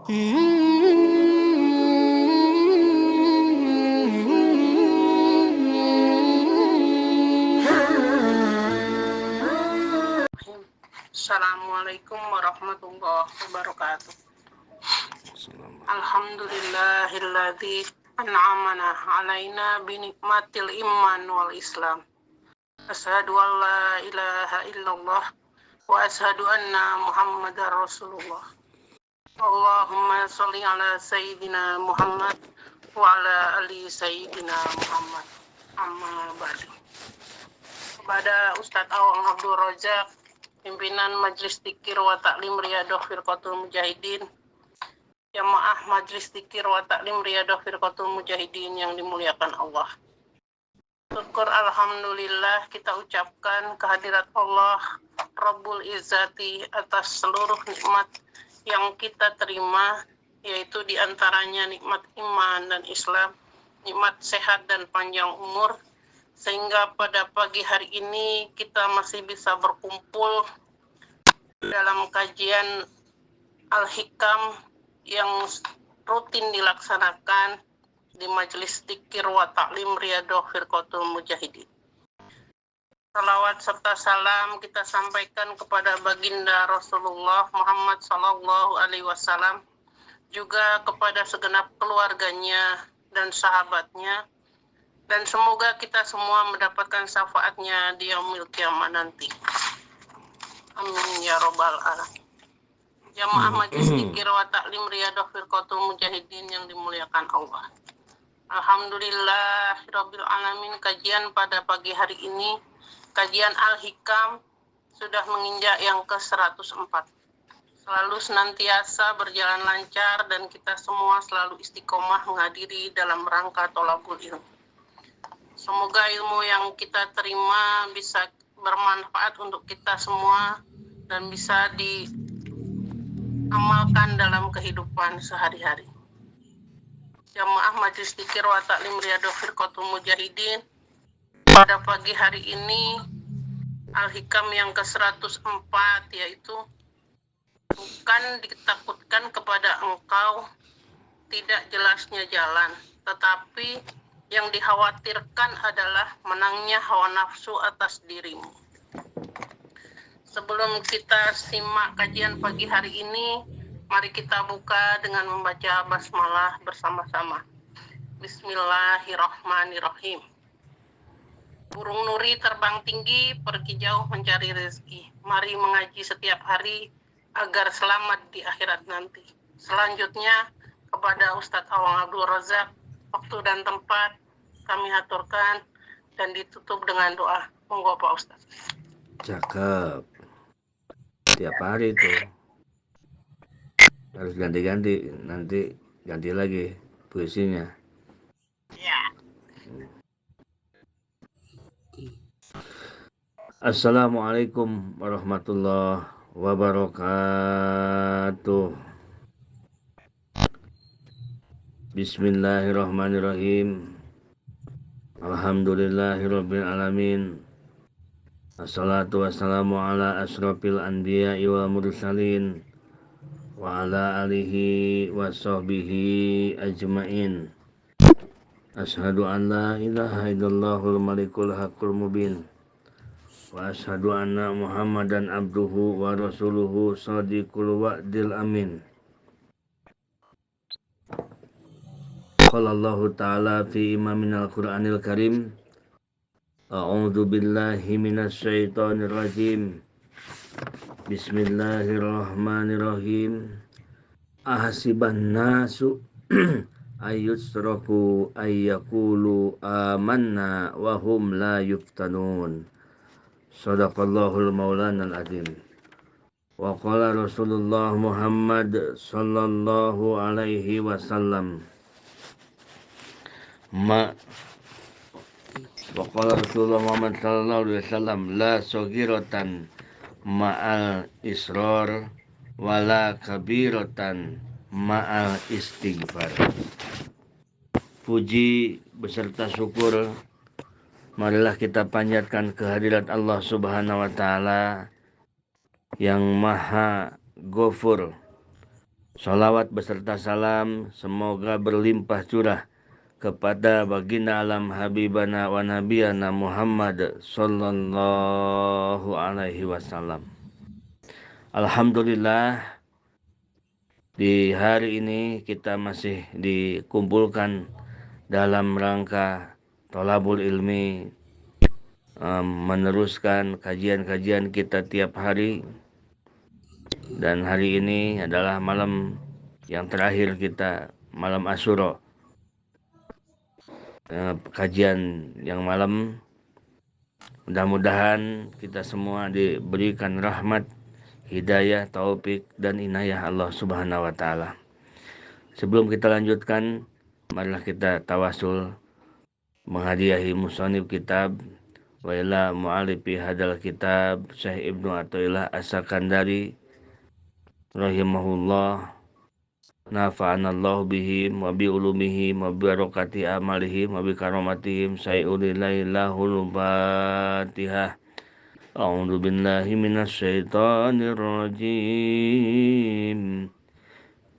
Assalamualaikum warahmatullahi wabarakatuh. Alhamdulillahilladzi an'amana alaina binikmatil iman wal islam. Asyhadu an la ilaha illallah wa asyhadu anna muhammadar rasulullah. Allahumma sholli ala sayyidina Muhammad wa ala ali sayyidina Muhammad. Amma ba'du. Kepada Ustadz Awang Abdul Razak, pimpinan Majelis Dzikir wa Ta'lim Riyadhah Firqatul Mujahidin, Jamaah Majelis Dzikir wa Ta'lim Riyadhah Firqatul Mujahidin yang dimuliakan Allah. Syukur alhamdulillah kita ucapkan kehadirat Allah Rabbul Izzati atas seluruh nikmat yang kita terima, yaitu diantaranya nikmat iman dan Islam, nikmat sehat dan panjang umur, sehingga pada pagi hari ini kita masih bisa berkumpul dalam kajian Al-Hikam yang rutin dilaksanakan di Majelis Dzikir wa Ta'lim Riyadhah Firqatul Mujahidin. Salawat serta salam kita sampaikan kepada baginda Rasulullah Muhammad Sallallahu Alaihi Wasallam, juga kepada segenap keluarganya dan sahabatnya, dan semoga kita semua mendapatkan syafaatnya di yaumil kiamah nanti. Amin ya robbal alamin. Jamaah Majelis Dzikir wa Ta'lim Riyadhah Firqatul Mujahidin yang dimuliakan Allah. Alhamdulillahirabbil alamin, kajian pada pagi hari ini, kajian Al-Hikam sudah menginjak yang ke-104. Selalu senantiasa berjalan lancar dan kita semua selalu istiqomah menghadiri dalam rangka thalabul ilmu. Semoga ilmu yang kita terima bisa bermanfaat untuk kita semua dan bisa diamalkan dalam kehidupan sehari-hari. Jamaah Majelis Dzikir wa Ta'lim Riyadhah Firqatul Mujahidin, pada pagi hari ini Al-Hikam yang ke-104, yaitu bukan ditakutkan kepada engkau tidak jelasnya jalan, tetapi yang dikhawatirkan adalah menangnya hawa nafsu atas dirimu. Sebelum kita simak kajian pagi hari ini, mari kita buka dengan membaca basmalah bersama-sama. Bismillahirrahmanirrahim. Burung nuri terbang tinggi, pergi jauh mencari rezeki. Mari mengaji setiap hari agar selamat di akhirat nanti. Selanjutnya kepada Ustadz Awang Abdul Razak, waktu dan tempat kami aturkan dan ditutup dengan doa. Monggo Pak Ustadz. Cakep. Tiap hari tuh harus ganti-ganti, nanti ganti lagi puisinya. Ya. Assalamualaikum warahmatullahi wabarakatuh. Bismillahirrahmanirrahim. Alhamdulillahirabbil alamin. Assalatu wassalamu ala asrofil anbiya'i wal mursalin wa ala alihi wa sahbihi ajma'in. Asyhadu an la ilaha illallahul malikul haqqul mubin wa asyhadu anna muhammadan abduhu wa rasuluhu shadiqul wa'dil amin. Qala Allahu ta'ala fi imaminal Qur'anil Karim, a'udzu billahi minasy syaithanir rajim. Bismillahirrahmanirrahim. Ahasiban nasu ayyusraku ayyaqulu amanna wa hum la yuftanun. Shadaqallahul maulanal azim. Wa qala Rasulullah Muhammad sallallahu alaihi wasallam Waqala Rasulullah Muhammad sallallahu alaihi wasallam, la saghiratan ma'al israr wala kabiratan ma'al istighfar. Puji beserta syukur marilah kita panjatkan kehadirat Allah Subhanahu wa taala yang Maha Ghafur, Salawat beserta salam semoga berlimpah curah kepada baginda alam habibana wa nabiyana Muhammad sallallahu alaihi wasallam. Alhamdulillah, di hari ini kita masih dikumpulkan dalam rangka thalabul ilmi, meneruskan kajian-kajian kita tiap hari. Dan hari ini adalah malam yang terakhir kita, malam Asyura, kajian yang malam. Mudah-mudahan kita semua diberikan rahmat, hidayah, taufik, dan inayah Allah Subhanahu wa Ta'ala. Sebelum kita lanjutkan, marilah kita tawasul menghadiahi musannif kitab wa ila mu'alifi hadal kitab Syekh Ibnu Athaillah As-Sakandari rahimahullah, nafa'anallahu bihim wa bi ulumihim wa bi barakati amalihim wa bi karamatihim sayyidillahul Fatihah. A'udzu billahi minasy syaithanir rajim.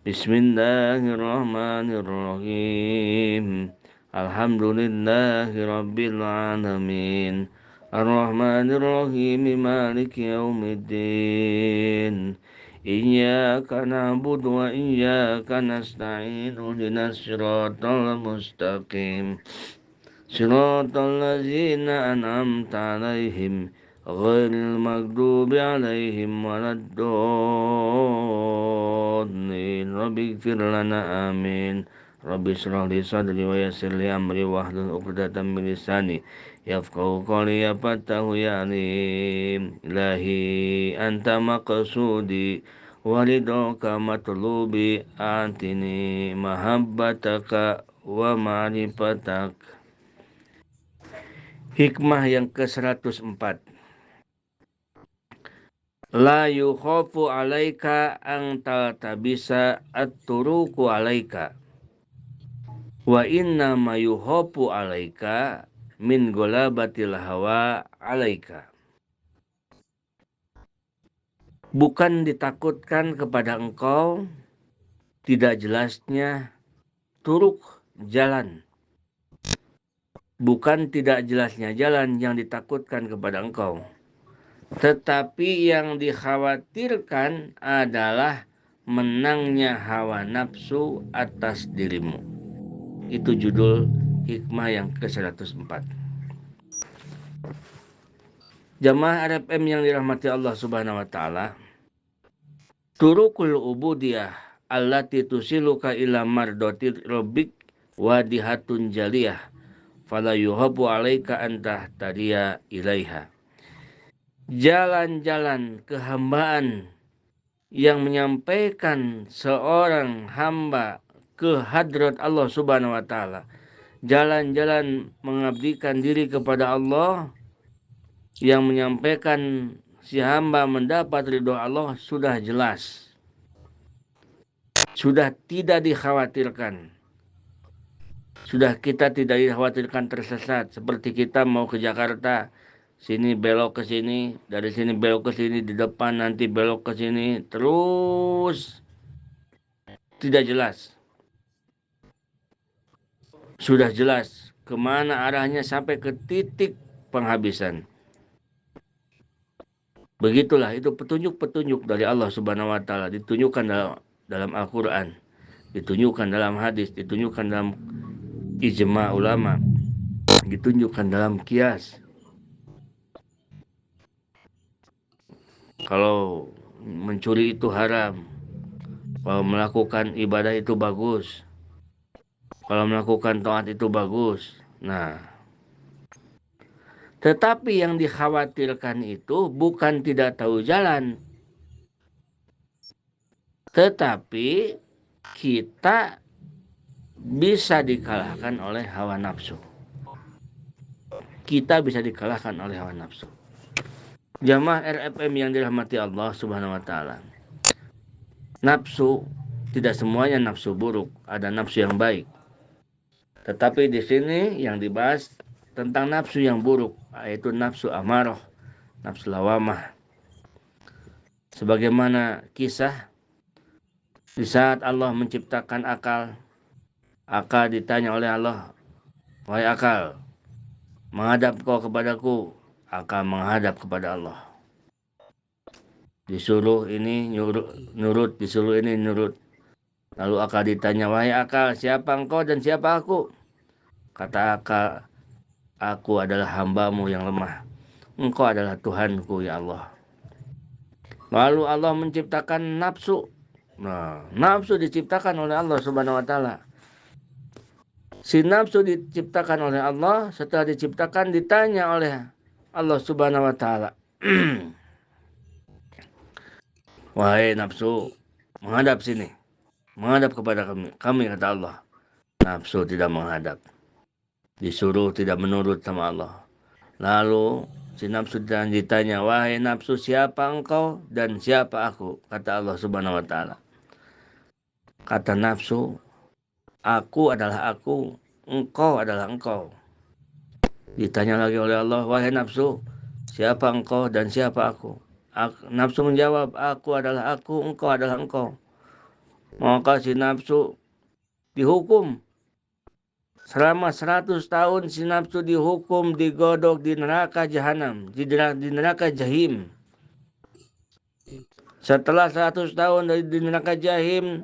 Bismillahirrahmanirrahim. Alhamdulillahi rabbil alamin. Ar-Rahmanir-Rahim, Maliki yaumiddin. Iyyaka na'budu wa iyyaka nasta'in. Ihdinas siratal mustaqim. Siratal ladzina an'amta 'alaihim ghairil maghdubi 'alaihim waladdallin. Rabbighfir lana, amin. Rabbi shrah li sadri wa yassir li amri wahlul 'uqdatam min lisani yafqahu qawli. Ya Fattahu ya Alim, Ilahi anta maqsudi walidaka matlubi, atini mahabbataka wa ma'rifatak. Hikmah yang ke-104. La yukhafu alaika ang taltabisa at-turuku alaika, wa inna ma yukhafu alaika min golabatil hawa alaika. Bukan ditakutkan kepada engkau tidak jelasnya turuk jalan. Bukan tidak jelasnya jalan yang ditakutkan kepada engkau, tetapi yang dikhawatirkan adalah menangnya hawa nafsu atas dirimu. Itu judul hikmah yang ke-104. Jamaah RFM yang dirahmati Allah Subhanahu wa Ta'ala, turukul ubudiyah allati tusiluka ila mardotir rabbik wadihatun jaliyah fala yuhabu alaika antah tadiya ilaiha. Jalan-jalan kehambaan yang menyampaikan seorang hamba ke hadrat Allah Subhanahu wa Ta'ala, jalan-jalan mengabdikan diri kepada Allah yang menyampaikan si hamba mendapat ridho Allah sudah jelas, sudah tidak dikhawatirkan. Sudah kita tidak dikhawatirkan tersesat. Seperti kita mau ke Jakarta, sini belok ke sini, dari sini belok ke sini, di depan nanti belok ke sini, terus tidak jelas. Sudah jelas kemana arahnya sampai ke titik penghabisan. Begitulah, itu petunjuk-petunjuk dari Allah Subhanahu wa Ta'ala, ditunjukkan dalam Al-Quran, ditunjukkan dalam hadis, ditunjukkan dalam ijma ulama, ditunjukkan dalam kias. Kalau mencuri itu haram, kalau melakukan ibadah itu bagus, kalau melakukan taat itu bagus. Nah, tetapi yang dikhawatirkan itu bukan tidak tahu jalan, tetapi kita bisa dikalahkan oleh hawa nafsu. Kita bisa dikalahkan oleh hawa nafsu. Jamaah RFM yang dirahmati Allah Subhanahu wa Ta'ala, nafsu tidak semuanya nafsu buruk, ada nafsu yang baik. Tetapi di sini yang dibahas tentang nafsu yang buruk, yaitu nafsu amarah, nafsu lawamah. Sebagaimana kisah Di saat Allah menciptakan akal ditanya oleh Allah, wahai akal, menghadap kau kepadaku, akal menghadap kepada Allah. Disuruh ini nurut, disuruh ini nurut. Lalu akal ditanya, wahai akal, siapa engkau dan siapa aku? Kata akal, aku adalah hambamu yang lemah. Engkau adalah Tuhanku ya Allah. Lalu Allah menciptakan nafsu. Nah, nafsu diciptakan oleh Allah Subhanahu wa taala. Si nafsu diciptakan oleh Allah, setelah diciptakan ditanya oleh Allah Subhanahu wa taala. Wahai nafsu, menghadap sini. Menghadap kepada kami. Kami kata Allah. Nafsu tidak menghadap. Disuruh tidak menurut sama Allah. Lalu si nafsu ditanya, wahai nafsu, siapa engkau dan siapa aku? Kata Allah Subhanahu wa taala. Kata nafsu, aku adalah aku, engkau adalah engkau. Ditanya lagi oleh Allah, wahai nafsu, siapa engkau dan siapa aku? Nafsu menjawab, aku adalah aku, engkau adalah engkau. Maka si nafsu dihukum. Selama 100 tahun si nafsu dihukum, digodok di neraka jahanam, di neraka jahim. Setelah 100 tahun di neraka jahim,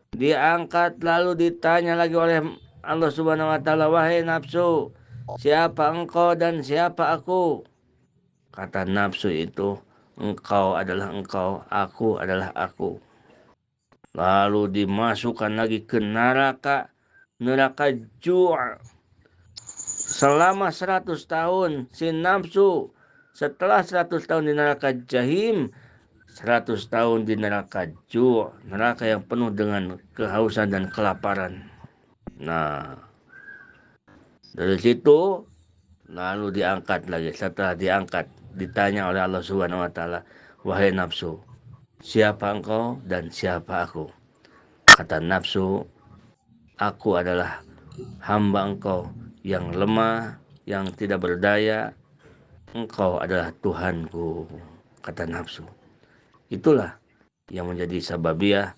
diangkat lalu ditanya lagi oleh Allah Subhanahu wa taala, wahai nafsu, siapa engkau dan siapa aku? Kata nafsu itu, engkau adalah engkau, aku adalah aku. Lalu dimasukkan lagi ke neraka Ju'. Selama 100 tahun si nafsu, setelah 100 tahun di neraka jahim, 100 tahun di neraka Ju', neraka yang penuh dengan kehausan dan kelaparan. Nah, dari situ lalu diangkat lagi. Setelah diangkat, ditanya oleh Allah Subhanahu wa taala, wahai nafsu, siapa engkau dan siapa aku? Kata nafsu, aku adalah hamba engkau yang lemah, yang tidak berdaya. Engkau adalah Tuhanku, kata nafsu. Itulah yang menjadi sababiah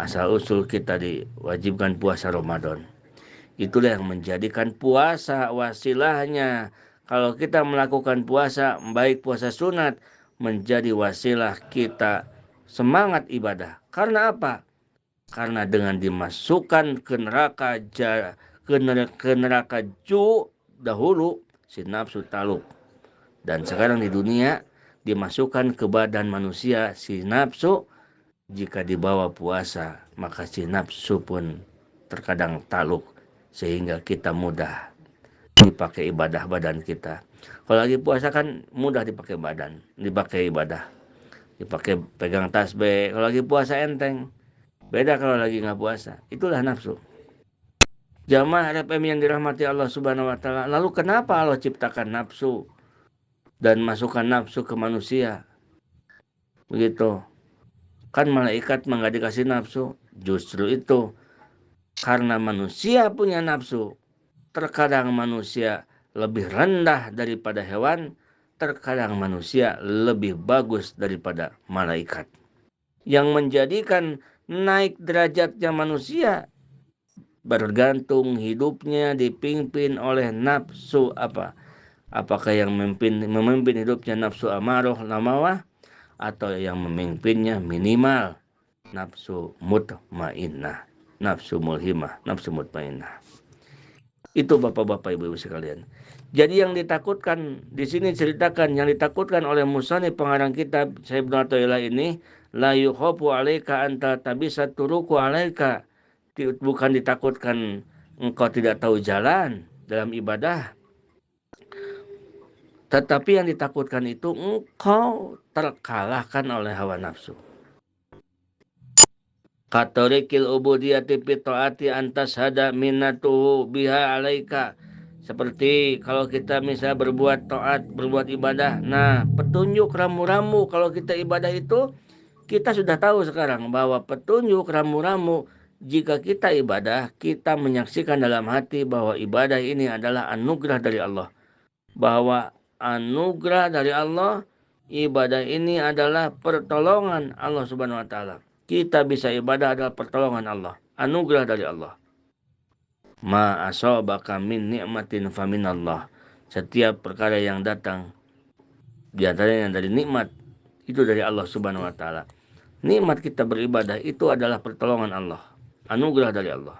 asal usul kita diwajibkan puasa Ramadan. Itulah yang menjadikan puasa wasilahnya. Kalau kita melakukan puasa, baik puasa sunat, menjadi wasilah kita semangat ibadah. Karena apa? Karena dengan dimasukkan ke neraka Ju' dahulu, si nafsu taluk. Dan sekarang di dunia dimasukkan ke badan manusia si nafsu. Jika dibawa puasa, maka si nafsu pun terkadang taluk, sehingga kita mudah dipakai ibadah badan kita. Kalau lagi puasa kan mudah dipakai badan, dipakai ibadah, dipakai pegang tasbih. Kalau lagi puasa enteng. Beda kalau lagi nggak puasa. Itulah nafsu. Jamaah RFM yang dirahmati Allah Subhanahu wa taala. Lalu kenapa Allah ciptakan nafsu dan masukkan nafsu ke manusia? Begitu. Kan malaikat nggak dikasih nafsu. Justru itu karena manusia punya nafsu. Terkadang manusia lebih rendah daripada hewan. Terkadang manusia lebih bagus daripada malaikat. Yang menjadikan naik derajatnya manusia bergantung hidupnya dipimpin oleh nafsu apa? Apakah yang memimpin hidupnya nafsu amarah lamawah atau yang memimpinnya minimal nafsu mutmainnah, nafsu mulhimah, nafsu mutmainnah. Itu bapak-bapak ibu-ibu sekalian. Jadi yang ditakutkan di sini ceritakan yang ditakutkan oleh musannif pengarang kitab Syekh Ibnu Athaillah ini, la yukhafu 'alaika anta tabisa turuku 'alaika. Bukan ditakutkan engkau tidak tahu jalan dalam ibadah, tetapi yang ditakutkan itu engkau terkalahkan oleh hawa nafsu. Katorikil ubudiyati fi taati antas hada minnatuhu biha 'alaika. Seperti kalau kita misalnya berbuat taat, berbuat ibadah. Nah, petunjuk ramu-ramu kalau kita ibadah itu, kita sudah tahu sekarang bahwa petunjuk ramu-ramu jika kita ibadah, kita menyaksikan dalam hati bahwa ibadah ini adalah anugerah dari Allah. Bahwa anugerah dari Allah, ibadah ini adalah pertolongan Allah Subhanahu wa taala. kita bisa ibadah adalah pertolongan Allah, anugerah dari Allah. Ma asabaka min ni'matin faminallah. Setiap perkara yang datang di antaranya dari nikmat itu dari Allah Subhanahu wa taala. Nikmat kita beribadah itu adalah pertolongan Allah, anugerah dari Allah.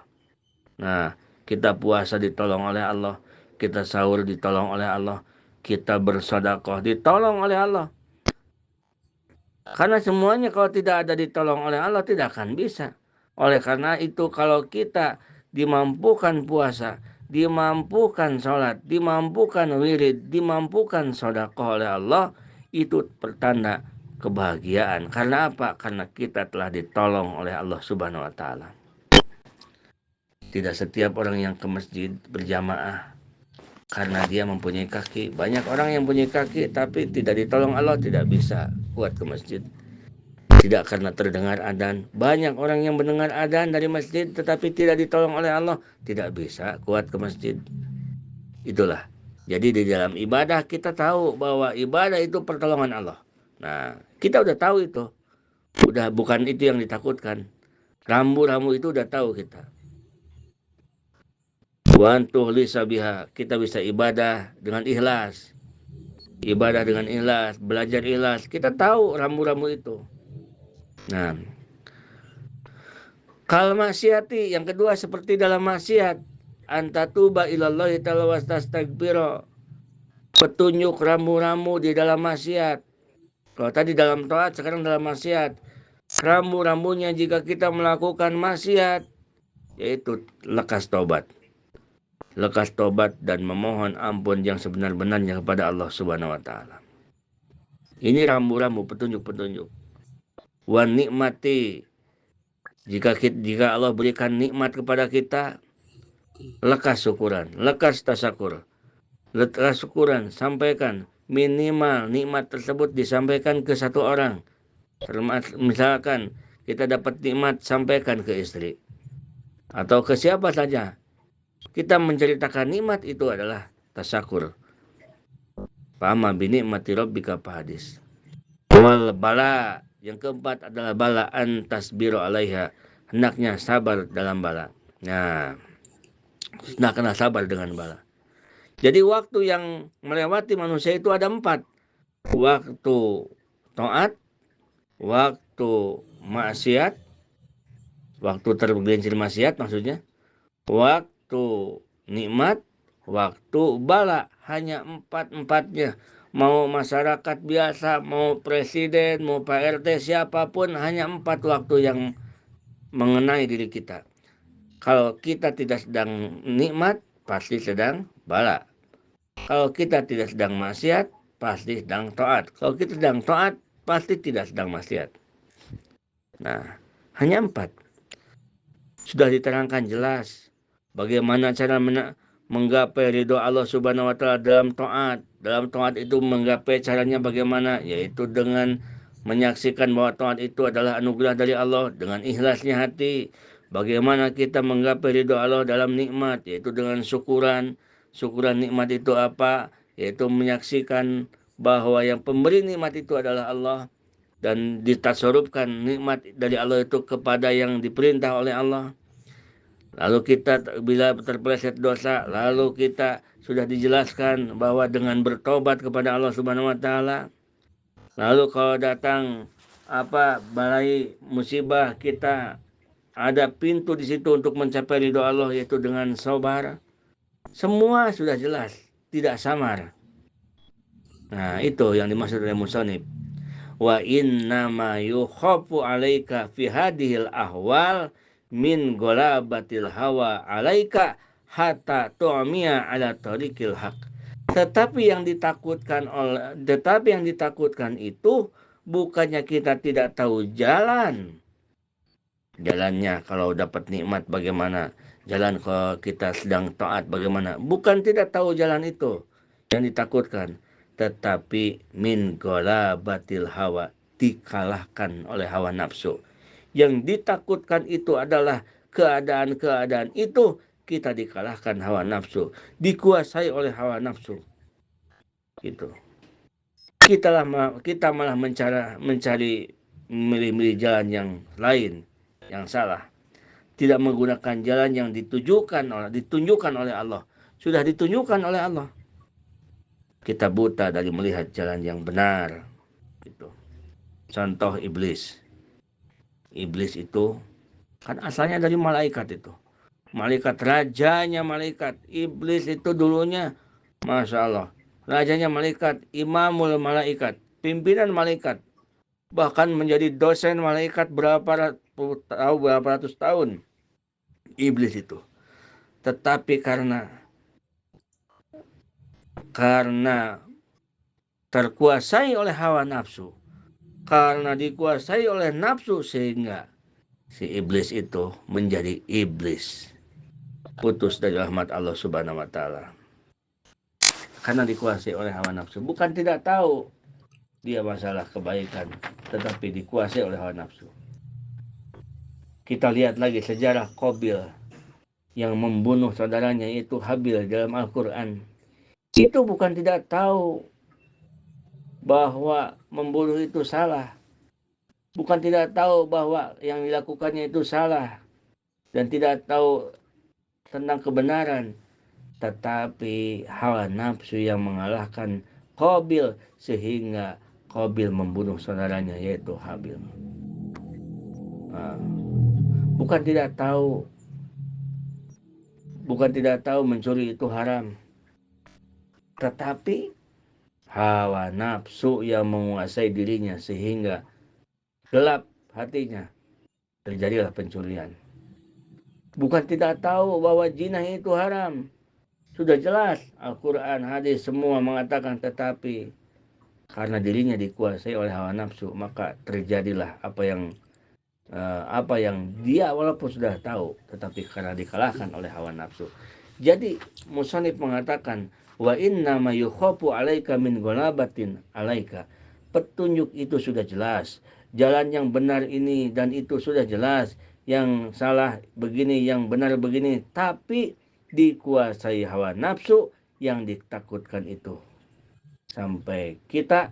Nah, kita puasa ditolong oleh Allah, kita sahur ditolong oleh Allah, kita bersedekah ditolong oleh Allah. Karena semuanya kalau tidak ada ditolong oleh Allah tidak akan bisa. Oleh karena itu kalau kita dimampukan puasa, dimampukan sholat, dimampukan wirid, dimampukan sedekah oleh Allah, itu pertanda kebahagiaan. Karena apa? Karena kita telah ditolong oleh Allah Subhanahu wa taala. Tidak setiap orang yang ke masjid berjamaah karena dia mempunyai kaki. Banyak orang yang punya kaki tapi tidak ditolong Allah, tidak bisa kuat ke masjid. Tidak karena terdengar adzan. Banyak orang yang mendengar adzan dari masjid tetapi tidak ditolong oleh Allah, tidak bisa kuat ke masjid. Itulah. Jadi di dalam ibadah kita tahu bahwa ibadah itu pertolongan Allah. Nah, kita udah tahu itu. Udah bukan itu yang ditakutkan. Rambu-rambu itu udah tahu kita. Wa antuhlisa biha, kita bisa ibadah dengan ikhlas. Ibadah dengan ikhlas, belajar ikhlas. Kita tahu rambu-rambu itu. Nah, kal maksiati, yang kedua seperti dalam maksiat, antatuba ilallahi ta'ala wastastagfiro. Petunjuk rambu-rambu di dalam maksiat. Kalau tadi dalam taat, sekarang dalam maksiat. Rambu-rambunya jika kita melakukan maksiat, yaitu lekas tobat. Lekas tobat dan memohon ampun yang sebenar-benarnya kepada Allah Subhanahu wa taala. Ini rambu-rambu, petunjuk-petunjuk. Wa nikmati, jika Allah berikan nikmat kepada kita, lekas syukuran, lekas tasyakur. Lekas syukuran, sampaikan, minimal nikmat tersebut disampaikan ke satu orang. Misalkan kita dapat nikmat, sampaikan ke istri atau ke siapa saja. Kita menceritakan nikmat itu adalah tasyakur. Fama binikmati rabbika fahadis. Wal bala, yang keempat adalah bala antasbiru alaiha, hendaknya sabar dalam bala. Nah, hendaknya sabar dengan bala. Jadi waktu yang melewati manusia itu ada 4. Waktu taat, waktu maksiat, waktu tergelincir maksiat maksudnya, waktu nikmat, waktu bala. Hanya 4-4-nya. Mau masyarakat biasa, mau presiden, mau Pak RT, siapapun, hanya 4 waktu yang mengenai diri kita. Kalau kita tidak sedang nikmat, pasti sedang bala. Kalau kita tidak sedang maksiat, pasti sedang taat. Kalau kita sedang taat, pasti tidak sedang maksiat. Nah, hanya 4. Sudah diterangkan jelas bagaimana cara menggapai ridho Allah Subhanahu wa taala dalam taat. Dalam taat itu menggapai caranya bagaimana? Yaitu dengan menyaksikan bahwa taat itu adalah anugerah dari Allah, dengan ikhlasnya hati. Bagaimana kita menggapai ridho Allah dalam nikmat? Yaitu dengan syukuran. Syukuran nikmat itu apa? Yaitu menyaksikan bahwa yang pemberi nikmat itu adalah Allah, dan ditasarufkan nikmat dari Allah itu kepada yang diperintah oleh Allah. Lalu kita bila terpeleset dosa, lalu kita sudah dijelaskan bahwa dengan bertobat kepada Allah Subhanahu wa taala. Lalu kalau datang balai musibah, kita ada pintu di situ untuk mencapai ridho Allah, yaitu dengan sabar. Semua sudah jelas, tidak samar. Nah, itu yang dimaksud oleh musannif. Wa innama yukhafu alaika fi hadhil ahwal min ghalabatil hawa alaika hatta tu'miya ala tariqil haq. Tetapi yang ditakutkan itu bukannya kita tidak tahu jalannya. Kalau dapat nikmat bagaimana, jalan kalau kita sedang taat bagaimana. Bukan tidak tahu jalan itu yang ditakutkan, tetapi min ghalabatil hawa, dikalahkan oleh hawa nafsu. Yang ditakutkan itu adalah keadaan-keadaan itu kita dikalahkan hawa nafsu, dikuasai oleh hawa nafsu. Gitu. Kita malah mencari memilih jalan yang lain, yang salah. Tidak menggunakan jalan yang ditunjukkan oleh Allah. Sudah ditunjukkan oleh Allah. Kita buta dari melihat jalan yang benar. Gitu. Contoh iblis. Iblis itu kan asalnya dari malaikat itu. Malaikat, rajanya malaikat. Iblis itu dulunya, Masya Allah, rajanya malaikat, imamul malaikat, pimpinan malaikat. Bahkan menjadi dosen malaikat berapa ratus tahun. Iblis itu. Tetapi karena terkuasai oleh hawa nafsu, karena dikuasai oleh nafsu, sehingga si iblis itu menjadi iblis, putus dari rahmat Allah Subhanahu wa taala. Karena dikuasai oleh hawa nafsu, bukan tidak tahu dia masalah kebaikan, tetapi dikuasai oleh hawa nafsu. Kita lihat lagi sejarah Qabil yang membunuh saudaranya itu Habil dalam Al-Quran. Itu bukan tidak tahu bahwa membunuh itu salah, bukan tidak tahu bahwa yang dilakukannya itu salah, dan tidak tahu tentang kebenaran, tetapi hawa nafsu yang mengalahkan Qabil sehingga Qabil membunuh saudaranya yaitu Habil. Bukan tidak tahu mencuri itu haram, tetapi hawa nafsu yang menguasai dirinya sehingga gelap hatinya, terjadilah pencurian. Bukan tidak tahu bahwa zina itu haram, sudah jelas Al-Quran, hadis semua mengatakan, tetapi karena dirinya dikuasai oleh hawa nafsu, maka terjadilah apa yang dia walaupun sudah tahu, tetapi karena dikalahkan oleh hawa nafsu. Jadi musannif mengatakan, wa inna ma yukhafu alaika min ghalabatin alaika. Petunjuk itu sudah jelas, jalan yang benar ini dan itu sudah jelas, yang salah begini, yang benar begini, tapi dikuasai hawa nafsu yang ditakutkan itu, sampai kita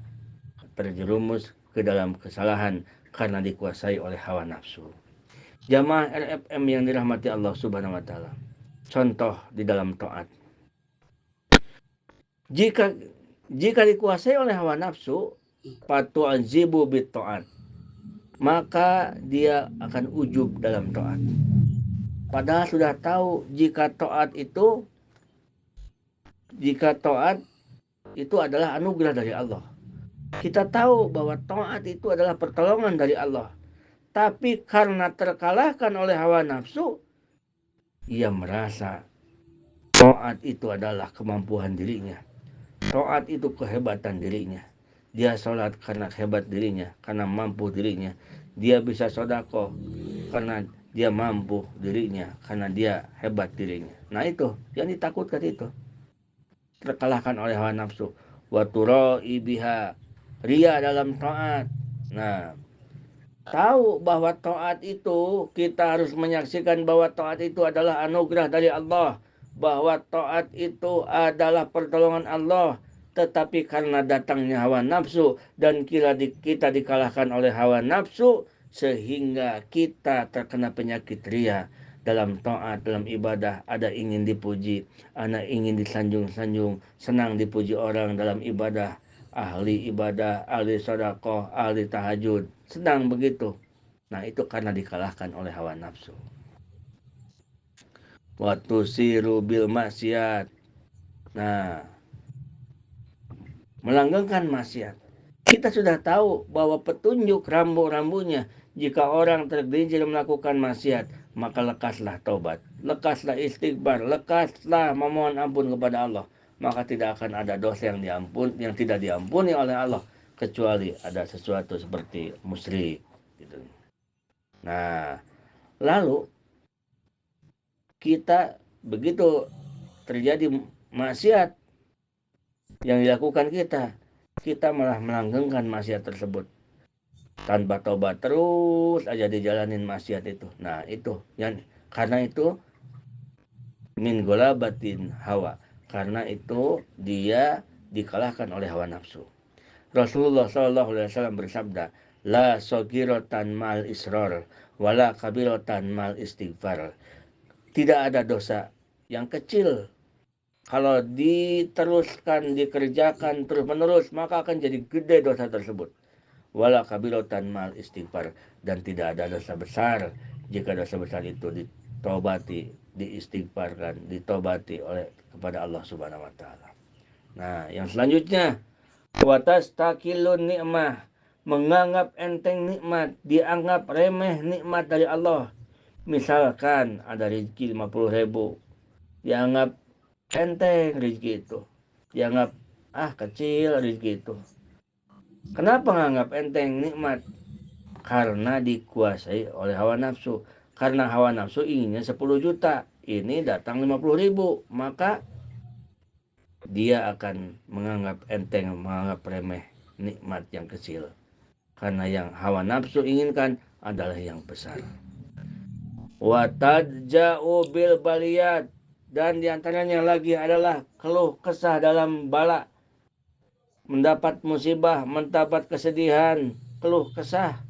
terjerumus ke dalam kesalahan karena dikuasai oleh hawa nafsu. Jamaah RFM yang dirahmati Allah Subhanahu wa taala. Contoh di dalam taat. Jika dikuasai oleh hawa nafsu, fatu'azibu bit taat, maka dia akan ujub dalam taat. Padahal sudah tahu jika taat itu adalah anugerah dari Allah. Kita tahu bahwa taat itu adalah pertolongan dari Allah. Tapi karena terkalahkan oleh hawa nafsu, ia merasa taat itu adalah kemampuan dirinya. Taat itu kehebatan dirinya. Dia sholat karena hebat dirinya, karena mampu dirinya. Dia bisa sedekah karena dia mampu dirinya, karena dia hebat dirinya. Nah itu yang ditakutkan, itu terkalahkan oleh hawa nafsu. Wa turai biha, ria dalam taat. Nah, tahu bahwa taat itu, kita harus menyaksikan bahwa taat itu adalah anugerah dari Allah, bahwa taat itu adalah pertolongan Allah. Tetapi karena datangnya hawa nafsu dan kita dikalahkan oleh hawa nafsu, sehingga kita terkena penyakit ria dalam taat, dalam ibadah. Ada ingin dipuji, ada ingin disanjung-sanjung, senang dipuji orang dalam ibadah. Ahli ibadah, ahli sedekah, ahli tahajud, senang begitu. Nah itu karena dikalahkan oleh hawa nafsu. Waktu siru bil maksiat. Nah, melanggengkan maksiat. Kita sudah tahu bahwa petunjuk rambu-rambunya, jika orang tergelincir melakukan maksiat, maka lekaslah taubat, lekaslah istighfar, lekaslah memohon ampun kepada Allah. Maka tidak akan ada dosa yang tidak diampuni oleh Allah, kecuali ada sesuatu seperti musyrik. Gitu. Nah, lalu kita begitu terjadi maksiat yang dilakukan kita malah melanggengkan maksiat tersebut tanpa tobat, terus aja dijalanin maksiat itu. Nah itu yang karena itu min golabatin hawa, karena itu dia dikalahkan oleh hawa nafsu. Rasulullah SAW bersabda, La sogiratan mal isror, wala kabiratan mal istighfar. Tidak ada dosa yang kecil. Kalau diteruskan, dikerjakan terus-menerus, maka akan jadi gede dosa tersebut. Wala kabiratan mal istighfar. Dan tidak ada dosa besar jika dosa besar itu ditobati, diistighfarkan, ditobati oleh kepada Allah Subhanahu wa taala. Nah, yang selanjutnya, watas takilun nikmah, menganggap enteng nikmat, dianggap remeh nikmat dari Allah. Misalkan ada rezeki 50.000, dianggap enteng rezeki itu, dianggap kecil rezeki itu. Kenapa menganggap enteng nikmat? Karena dikuasai oleh hawa nafsu. Karena hawa nafsu inginnya 10 juta, ini datang 50.000, maka dia akan menganggap enteng, menganggap remeh nikmat yang kecil. Karena yang hawa nafsu inginkan adalah yang besar. Watadja'u bil baliyat, dan diantaranya lagi adalah keluh kesah dalam bala, mendapat musibah, mendapat kesedihan, keluh kesah.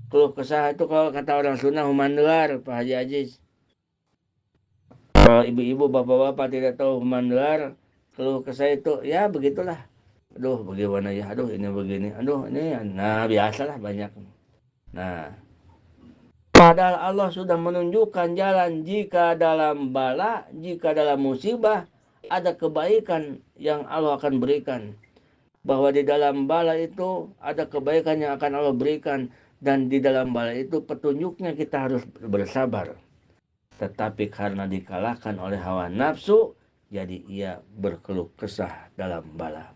Keluh kesah itu kalau kata orang Sunda humandelar, Pak Haji Aziz. Kalau ibu-ibu, bapak-bapak tidak tahu humandelar, keluh kesah itu ya begitulah. Aduh bagaimana ya, aduh ini begini, aduh ini, nah biasalah banyak. Nah, padahal Allah sudah menunjukkan jalan. Jika dalam bala, jika dalam musibah, ada kebaikan yang Allah akan berikan. Bahwa di dalam bala itu ada kebaikan yang akan Allah berikan. Dan di dalam bala itu petunjuknya kita harus bersabar. Tetapi karena dikalahkan oleh hawa nafsu, jadi ia berkeluh kesah dalam bala.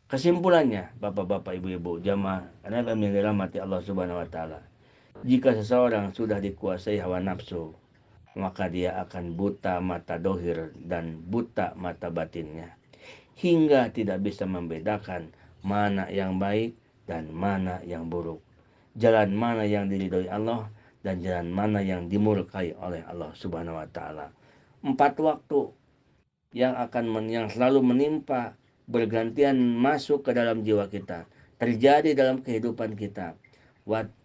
Kesimpulannya, bapak-bapak, ibu-ibu, jamaah yang dirahmati Allah Subhanahu wa taala. Jika seseorang sudah dikuasai hawa nafsu, maka dia akan buta mata dohir dan buta mata batinnya, hingga tidak bisa membedakan mana yang baik dan mana yang buruk, jalan mana yang diridhoi Allah dan jalan mana yang dimurkai oleh Allah Subhanahu wa taala. 4 waktu yang selalu menimpa, bergantian masuk ke dalam jiwa kita, terjadi dalam kehidupan kita.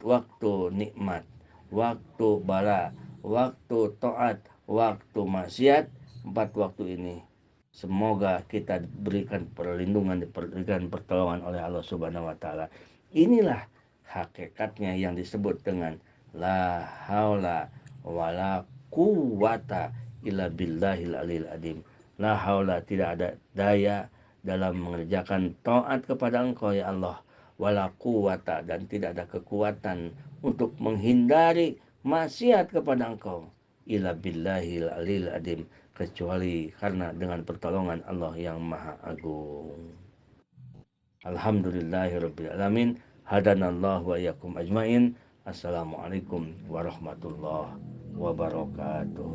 Waktu nikmat, waktu bala, waktu taat, waktu maksiat. 4 waktu ini semoga kita berikan perlindungan, diberikan pertolongan oleh Allah Subhanahu wa taala. Inilah hakikatnya yang disebut dengan la haula wala quwata illa billahil aliyil azim. La haula, tidak ada daya dalam mengerjakan taat kepada Engkau ya Allah. Wala quwata, dan tidak ada kekuatan untuk menghindari maksiat kepada Engkau. Illa billahil aliyil azim, kecuali karena dengan pertolongan Allah yang Maha Agung. Alhamdulillahirabbil alamin. Hadanallahu wa iyyakum ajmain. Assalamualaikum warahmatullahi wabarakatuh.